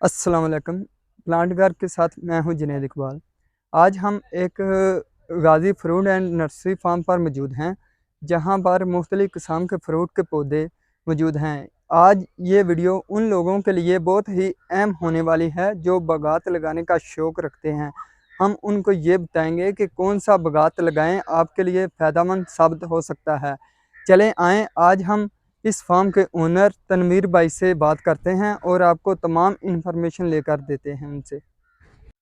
अस्सलाम वालेकुम। प्लांट घर के साथ मैं हूं जुनैद इकबाल। आज हम एक गाजी फ्रूट एंड नर्सरी फार्म पर मौजूद हैं, जहां पर मुख्तलिफ़ किस्म के फ्रूट के पौधे मौजूद हैं। आज ये वीडियो उन लोगों के लिए बहुत ही अहम होने वाली है जो बागात लगाने का शौक़ रखते हैं। हम उनको ये बताएंगे कि कौन सा बागात लगाएं आपके लिए फ़ायदेमंद साबित हो सकता है। चलें आएँ, आज हम इस फार्म के ओनर तनवीर भाई से बात करते हैं और आपको तमाम इन्फॉर्मेशन लेकर देते हैं उनसे।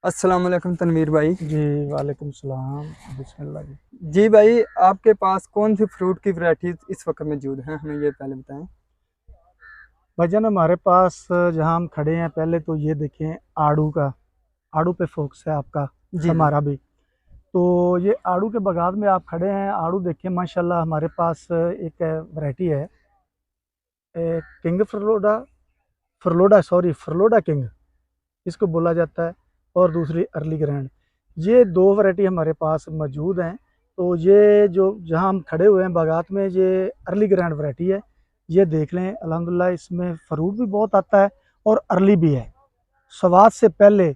अस्सलाम वालेकुम तनवीर भाई। जी वालेकुम सलाम। बिस्मिल्लाह जी। जी भाई, आपके पास कौन सी फ्रूट की वैरायटीज इस वक्त मौजूद हैं, हमें ये पहले बताएं। भाईजान हमारे पास जहाँ हम खड़े हैं, पहले तो ये देखें आड़ू पे फोकस है आपका, जी जी। हमारा भी। तो ये आड़ू के बागात में आप खड़े हैं, आड़ू देखें माशाल्लाह। हमारे पास एक वैरायटी है किंग फरलोडा किंग इसको बोला जाता है, और दूसरी अर्ली ग्रैंड। ये दो वैरायटी हमारे पास मौजूद हैं। तो ये जो जहाँ हम खड़े हुए हैं बागात में, ये अर्ली ग्रैंड वैरायटी है। ये देख लें, अल्हम्दुलिल्लाह इसमें फ्रूट भी बहुत आता है और अर्ली भी है। स्वाद से पहले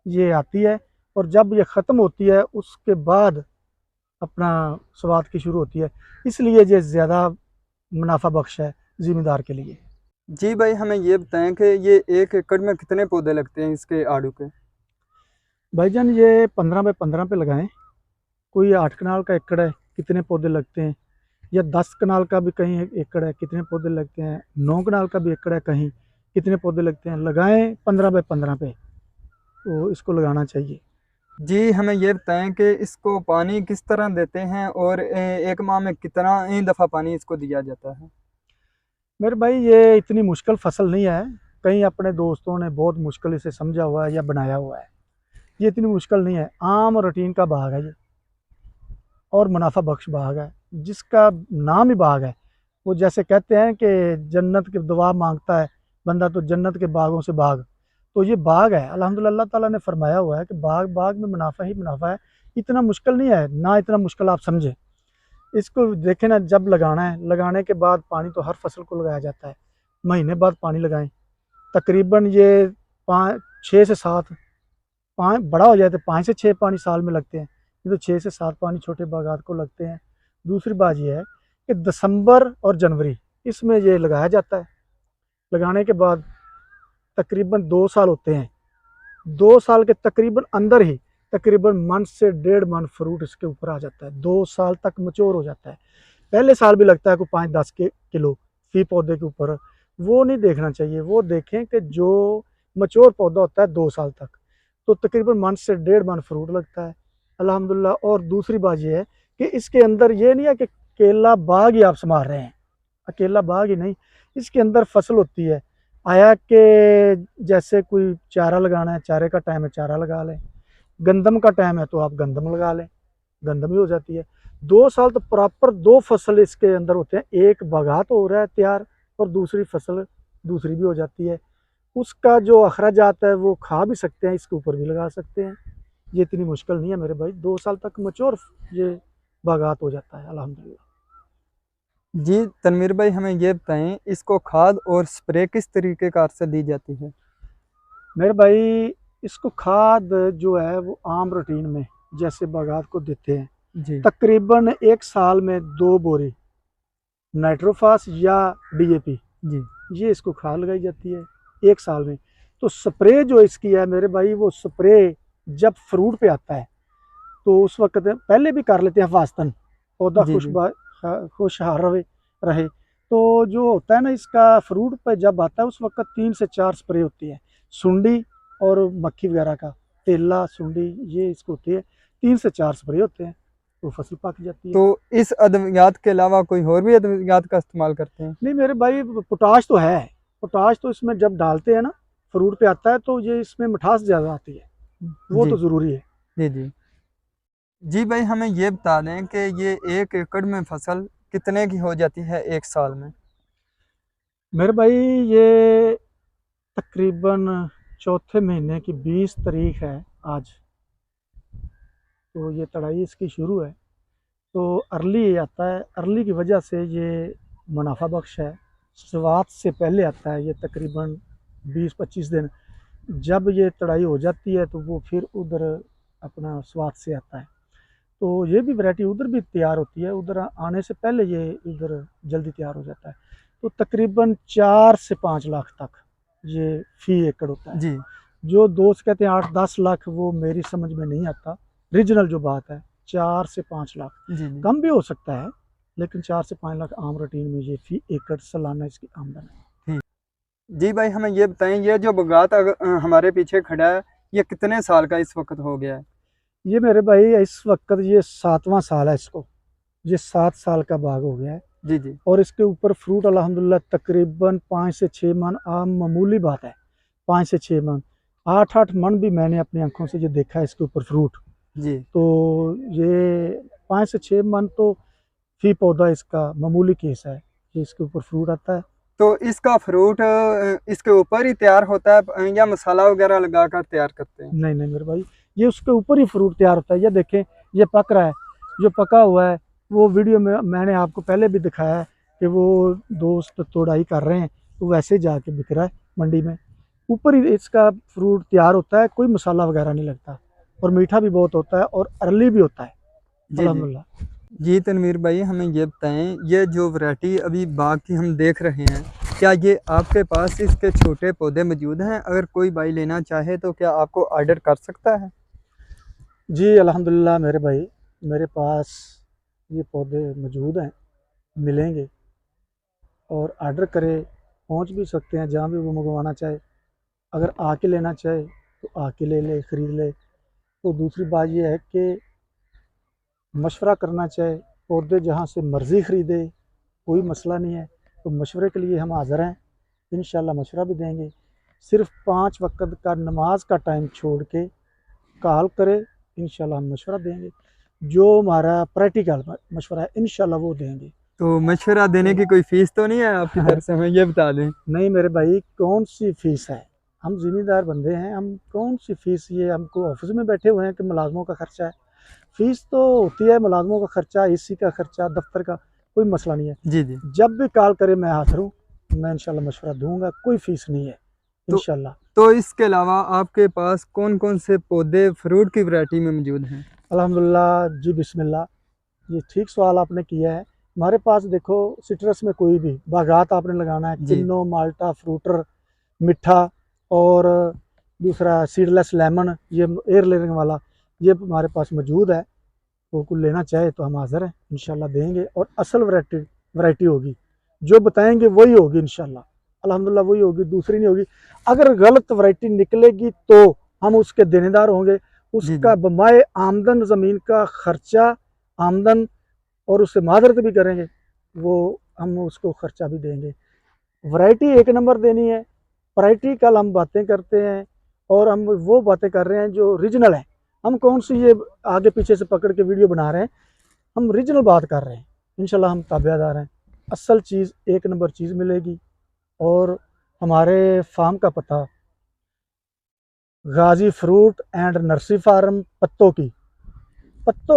ये आती है और जब ये ख़त्म होती है उसके बाद अपना स्वाद की शुरू होती है। इसलिए ये ज़्यादा मुनाफा बख्श है ज़िम्मेदार के लिए। जी भाई, हमें ये बताएं कि ये 1 एकड़ में कितने पौधे लगते हैं इसके आड़ू के। भाईजान ये 15 बाई 15 पे लगाएं। कोई 8 कनाल का एकड़ है, कितने पौधे लगते हैं, या 10 कनाल का भी कहीं एकड़ है, कितने पौधे लगते हैं, 9 कनाल का भी एकड़ है कहीं, कितने पौधे लगते हैं। लगाएं 15 बाई 15 पे, तो इसको लगाना चाहिए। जी, हमें ये बताएं कि इसको पानी किस तरह देते हैं और एक माह में कितना दफ़ा पानी इसको दिया जाता है। मेरे भाई ये इतनी मुश्किल फसल नहीं है, कहीं अपने दोस्तों ने बहुत मुश्किल इसे समझा हुआ है या बनाया हुआ है। ये इतनी मुश्किल नहीं है, आम रूटीन का भाग है ये, और मुनाफा बख्श भाग है, जिसका नाम ही भाग है। वो जैसे कहते हैं कि जन्नत की दुआ मांगता है बंदा तो जन्नत के बागों से भाग। तो ये बाग है, अल्हम्दुलिल्लाह अल्लाह ताला ने फरमाया हुआ है कि बाग बाग में मुनाफा ही मुनाफा है। इतना मुश्किल नहीं है ना, इतना मुश्किल आप समझे। इसको देखें ना, जब लगाना है, लगाने के बाद पानी तो हर फसल को लगाया जाता है, महीने बाद पानी लगाएं। तकरीबन ये 6 से 7, 5 बड़ा हो जाए तो 5 से 6 पानी साल में लगते हैं, ये तो 6 से 7 पानी छोटे बागात को लगते हैं। दूसरी बात ये है कि दिसंबर और जनवरी इसमें ये लगाया जाता है। लगाने के बाद तकरीबन 2 साल होते हैं, 2 साल के तकरीबन अंदर ही तकरीबन मन से 1.5 मन फ्रूट इसके ऊपर आ जाता है। 2 साल तक मच्योर हो जाता है। पहले साल भी लगता है कोई 5-10 किलो फी पौधे के ऊपर, वो नहीं देखना चाहिए। वो देखें कि जो मच्योर पौधा होता है 2 साल तक, तो तकरीबन मन से 1.5 मन फ्रूट लगता है, अल्हम्दुलिल्लाह। और दूसरी बात ये है कि इसके अंदर ये नहीं है कि अकेला बाग ही आप संभाल रहे हैं, अकेला बाग ही नहीं, इसके अंदर फसल होती है। आया कि जैसे कोई चारा लगाना है, चारे का टाइम है चारा लगा लें, गंदम का टाइम है तो आप गंदम लगा लें, गंदम ही हो जाती है। 2 साल तो प्रॉपर 2 फसल इसके अंदर होते हैं, एक बागात हो रहा है तैयार और दूसरी फसल दूसरी भी हो जाती है। उसका जो अखराजात है वो खा भी सकते हैं, इसके ऊपर भी लगा सकते हैं। ये इतनी मुश्किल नहीं है मेरे भाई, 2 साल तक मच्योर ये बागात हो जाता है अल्हम्दुलिल्लाह। जी तनवीर भाई, हमें ये बताएं इसको खाद और स्प्रे किस तरीके कार से दी जाती है। मेरे भाई इसको खाद जो है वो आम रूटीन में जैसे बागात को देते हैं, जी तकरीबन 1 साल में 2 बोरी नाइट्रोफास या DAP, जी। ये इसको खाद लगाई जाती है 1 साल में। तो स्प्रे जो इसकी है मेरे भाई, वो स्प्रे जब फ्रूट पे आता है तो उस वक्त पहले भी कर लेते हैं फास्तन, पौधा जी जी। खुशहाल रहे। तो जो होता है ना, इसका फ्रूट पे जब आता है उस वक्त 3 से 4 स्प्रे होती है, सुंडी और मक्खी वगैरह का, तेला सुंडी ये इसको होती है, 3 से 4 स्प्रे होते हैं, तो फसल पक जाती है। तो इस अद्वियात के अलावा कोई और भी अद्वियात का इस्तेमाल करते हैं। नहीं मेरे भाई, पोटाश तो है, पोटाश तो इसमें जब डालते हैं ना फ्रूट पे आता है तो ये इसमें मिठास ज़्यादा आती है, वो जी तो ज़रूरी है। जी जी। जी भाई, हमें ये बता दें कि ये 1 एकड़ में फसल कितने की हो जाती है 1 साल में। मेरे भाई ये तकरीबन चौथे महीने की 20 तारीख है आज, तो ये तड़ाई इसकी शुरू है। तो अर्ली आता है, अर्ली की वजह से ये मुनाफा बख्श है। शुरुआत से पहले आता है ये तकरीबन 20-25 दिन, जब ये तड़ाई हो जाती है तो वो फिर उधर अपना स्वाद से आता है। तो ये भी वैरायटी उधर भी तैयार होती है, उधर आने से पहले ये इधर जल्दी तैयार हो जाता है। तो तकरीबन 4 से 5 लाख तक ये फी एकड़ होता है। जी जो दोस्त कहते हैं 8-10 लाख, वो मेरी समझ में नहीं आता। रीजनल जो बात है 4 से 5 लाख, जी जी कम भी हो सकता है, लेकिन 4 से 5 लाख आम रूटीन में ये फी एकड़ सालाना इसकी आमदन है। जी भाई, हमें ये बताएं, ये जो बगात हमारे पीछे खड़ा है, ये कितने साल का इस वक्त हो गया है? ये मेरे भाई इस वक्त ये 7वां साल है इसको, ये 7 साल का बाग हो गया है। जी जी और इसके ऊपर फ्रूट अल्हम्दुलिल्लाह तकरीबन 5 से 6 मन आम मामूली बात है, 5 से 6 मन, 8-8 मन भी मैंने अपनी आंखों से जो देखा है इसके ऊपर फ्रूट। जी तो ये 5 से 6 मन तो फी पौधा इसका मामूली केस है कि इसके ऊपर फ्रूट आता है। तो इसका फ्रूट इसके ऊपर ही तैयार होता है या मसाला वगैरह लगा कर तैयार करते हैं? नहीं मेरे भाई, ये उसके ऊपर ही फ्रूट तैयार होता है। ये देखें, ये पक रहा है, जो पका हुआ है वो वीडियो में मैंने आपको पहले भी दिखाया है कि वो दोस्त तोड़ाई कर रहे हैं, तो वैसे जाके बिक रहा है मंडी में। ऊपर ही इसका फ्रूट तैयार होता है, कोई मसाला वगैरह नहीं लगता, और मीठा भी बहुत होता है और अर्ली भी होता है जी जी अल्हम्दुलिल्लाह। जी तनवीर भाई, हमें ये बताएं, ये जो वैरायटी अभी बाग की हम देख रहे हैं, क्या ये आपके पास इसके छोटे पौधे मौजूद हैं? अगर कोई भाई लेना चाहे तो क्या आपको ऑर्डर कर सकता है? जी अल्हम्दुलिल्लाह मेरे भाई, मेरे पास ये पौधे मौजूद हैं, मिलेंगे, और आर्डर करे पहुंच भी सकते हैं जहाँ भी वो मंगवाना चाहे। अगर आके लेना चाहे तो आके ले ले, ख़रीद ले। तो दूसरी बात ये है कि मशवरा करना चाहे, पौधे जहाँ से मर्ज़ी ख़रीदे, कोई मसला नहीं है। तो मशवरे के लिए हम हाज़िर हैं, इंशाल्लाह मशवरा भी देंगे। सिर्फ 5 वक्त का नमाज का टाइम छोड़ के कॉल करे, इंशाल्लाह हम मशवरा देंगे। जो हमारा प्रैक्टिकल मशवरा है इंशाल्लाह वो देंगे। तो मशवरा देने की कोई फीस तो नहीं है आपकी तरफ से? हमें ये बता दें। नहीं मेरे भाई, कौन सी फ़ीस है, हम ज़िम्मेदार बंदे हैं, हम कौन सी फ़ीस, ये हमको ऑफिस में बैठे हुए हैं कि मुलाजमों का खर्चा है। फ़ीस तो होती है मुलाजमों का खर्चा, एसी का खर्चा, दफ्तर का, कोई मसला नहीं है। जी जी जब भी कॉल करे मैं हाजिर हूँ, मैं इंशाल्लाह मशवरा दूंगा, कोई फ़ीस नहीं है तो इंशाल्लाह। तो इसके अलावा आपके पास कौन कौन से पौधे फ्रूट की वैरायटी में मौजूद हैं? अल्हम्दुलिल्लाह जी, बिस्मिल्लाह। ये ठीक सवाल आपने किया है। हमारे पास देखो, सिट्रस में कोई भी बागात आपने लगाना है, जी किन्नो, माल्टा, फ्रूटर, मिठा, और दूसरा सीडलेस लेमन, ये एयर लेयरिंग वाला, ये हमारे पास मौजूद है। तो कोई लेना चाहे तो हम हाज़िर हैं, इंशाल्लाह देंगे। और असल वैरायटी होगी, जो बताएंगे वही होगी इंशाल्लाह, अल्हम्दुलिल्लाह वही होगी, दूसरी नहीं होगी। अगर गलत वैरायटी निकलेगी तो हम उसके देनेदार होंगे। जी उसका जी बमाए आमदन, ज़मीन का खर्चा, आमदन, और उससे मादरत भी करेंगे, वो हम उसको खर्चा भी देंगे। वैरायटी एक नंबर देनी है। वैरायटी कल हम बातें करते हैं, और हम वो बातें कर रहे हैं जो रीजनल है। हम कौन सी ये आगे पीछे से पकड़ के वीडियो बना रहे हैं, हम रीजनल बात कर रहे हैं। इंशाल्लाह हम ताबेदार हैं, असल चीज़ एक नंबर चीज़ मिलेगी। और हमारे फार्म का पता गाजी फ्रूट एंड नर्सरी फार्म, पत्तों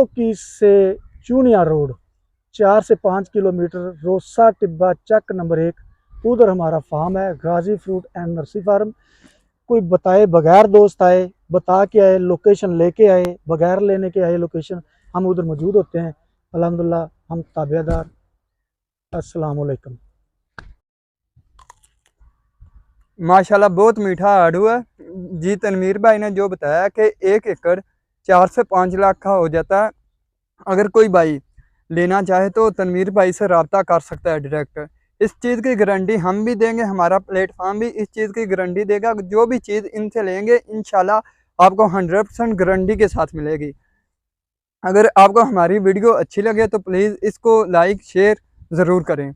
की से चूनिया रोड, 4 से 5 किलोमीटर, रोसा टिब्बा चक नंबर 1, उधर हमारा फार्म है, गाजी फ्रूट एंड नर्सरी फार्म। कोई बताए बगैर दोस्त आए, बता के आए, लोकेशन लेके आए, बगैर लेने के आए लोकेशन, हम उधर मौजूद होते हैं। अल्हम्दुलिल्लाह हम ताबेदार। अस्सलाम वालेकुम। माशाल्लाह, बहुत मीठा आड़ू है जी। तनवीर भाई ने जो बताया कि 1 एकड़ 4 से 5 लाख का हो जाता है। अगर कोई भाई लेना चाहे तो तनवीर भाई से रब्ता कर सकता है डायरेक्ट। इस चीज़ की गारंटी हम भी देंगे, हमारा प्लेटफॉर्म भी इस चीज़ की गारंटी देगा। जो भी चीज़ इनसे लेंगे इंशाल्लाह आपको 100% गारंटी के साथ मिलेगी। अगर आपको हमारी वीडियो अच्छी लगे तो प्लीज़ इसको लाइक शेयर ज़रूर करें।